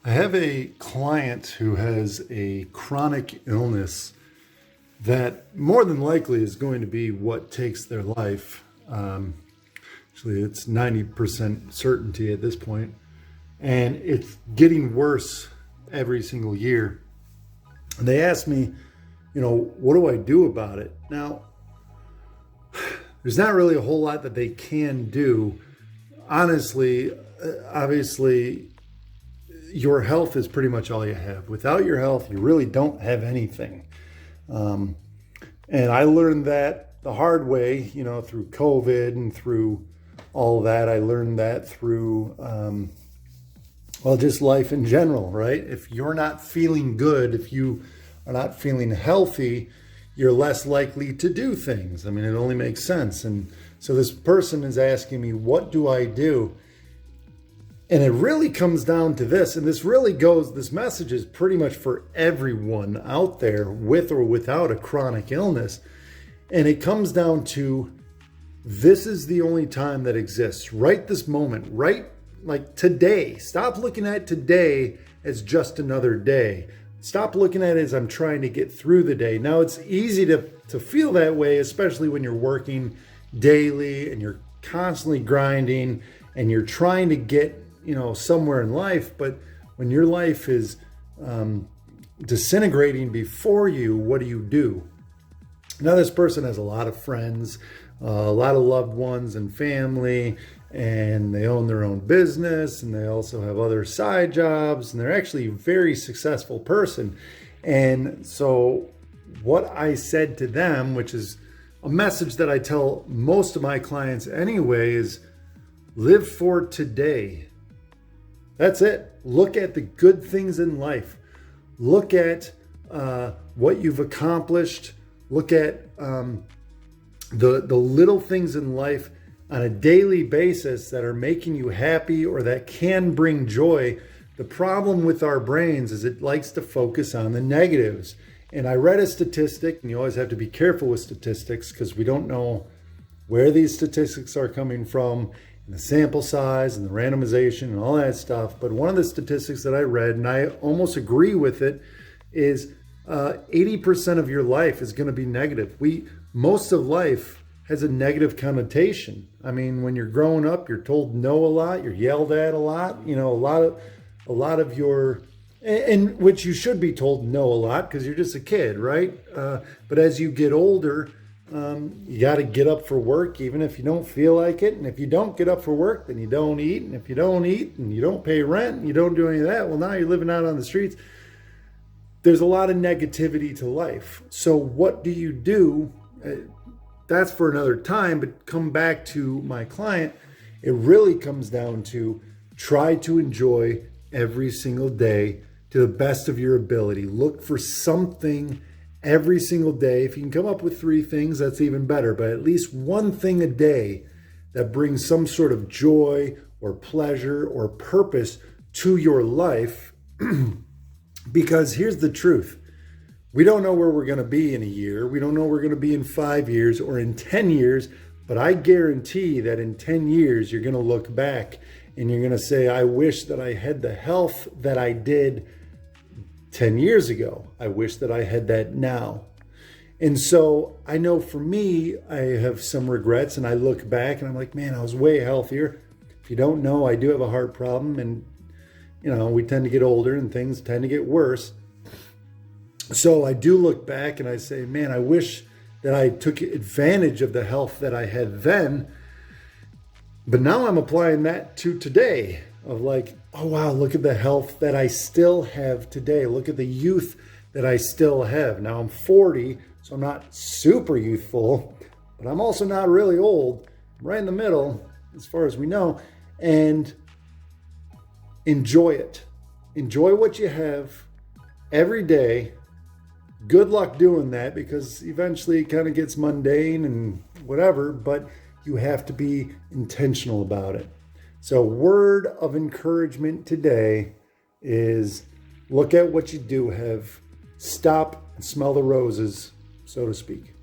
I have a client who has a chronic illness that more than likely is going to be what takes their life. Actually, it's 90% certainty at this point, and it's getting worse every single year. And they asked me, what do I do about it? Now, there's not really a whole lot that they can do. Honestly, obviously, your health is pretty much all you have. Without your health, you really don't have anything. And I learned that the hard way, through COVID and through all of that. I learned that through, just life in general, right? If you're not feeling good, if you are not feeling healthy, you're less likely to do things. I mean, it only makes sense. And so this person is asking me, what do I do? And it really comes down to this, and this message is pretty much for everyone out there with or without a chronic illness. And it comes down to, this is the only time that exists, right this moment, right like today. Stop looking at today as just another day. Stop looking at it as I'm trying to get through the day. Now, it's easy to feel that way, especially when you're working daily and you're constantly grinding and you're trying to get somewhere in life. But when your life is disintegrating before you, what do? Now, this person has a lot of friends, a lot of loved ones and family, and they own their own business, and they also have other side jobs, and they're actually a very successful person. And so what I said to them, which is a message that I tell most of my clients anyway, is live for today. That's it. Look at the good things in life. Look at what you've accomplished. Look at the little things in life on a daily basis that are making you happy or that can bring joy. The problem with our brains is it likes to focus on the negatives. And I read a statistic, and you always have to be careful with statistics because we don't know where these statistics are coming from, and the sample size and the randomization and all that stuff. But one of the statistics that I read, and I almost agree with it, is 80% of your life is going to be negative. Most of life has a negative connotation. I mean, when you're growing up, you're told no a lot, you're yelled at a lot, a lot of your, and which you should be told no a lot because you're just a kid, right? But as you get older, you got to get up for work, even if you don't feel like it. And if you don't get up for work, then you don't eat. And if you don't eat and you don't pay rent and you don't do any of that, well, now you're living out on the streets. There's a lot of negativity to life. So what do you do? That's for another time, but come back to my client. It really comes down to try to enjoy every single day to the best of your ability. Look for something every single day. If you can come up with 3 things, that's even better, but at least one thing a day that brings some sort of joy or pleasure or purpose to your life. Because here's the truth. We don't know where we're going to be in a year. We don't know where we're going to be in 5 years or in 10 years, but I guarantee that in 10 years, you're going to look back and you're going to say, I wish that I had the health that I did 10 years ago. I wish that I had that now. And so I know for me, I have some regrets, and I look back and I'm like, man, I was way healthier. If you don't know, I do have a heart problem, and we tend to get older and things tend to get worse. So I do look back and I say, man, I wish that I took advantage of the health that I had then. But now I'm applying that to today of like, oh, wow, look at the health that I still have today. Look at the youth that I still have. Now I'm 40, so I'm not super youthful, but I'm also not really old. I'm right in the middle, as far as we know. And enjoy it. Enjoy what you have every day. Good luck doing that because eventually it kind of gets mundane and whatever, but you have to be intentional about it. So word of encouragement today is look at what you do have. Stop and smell the roses, so to speak.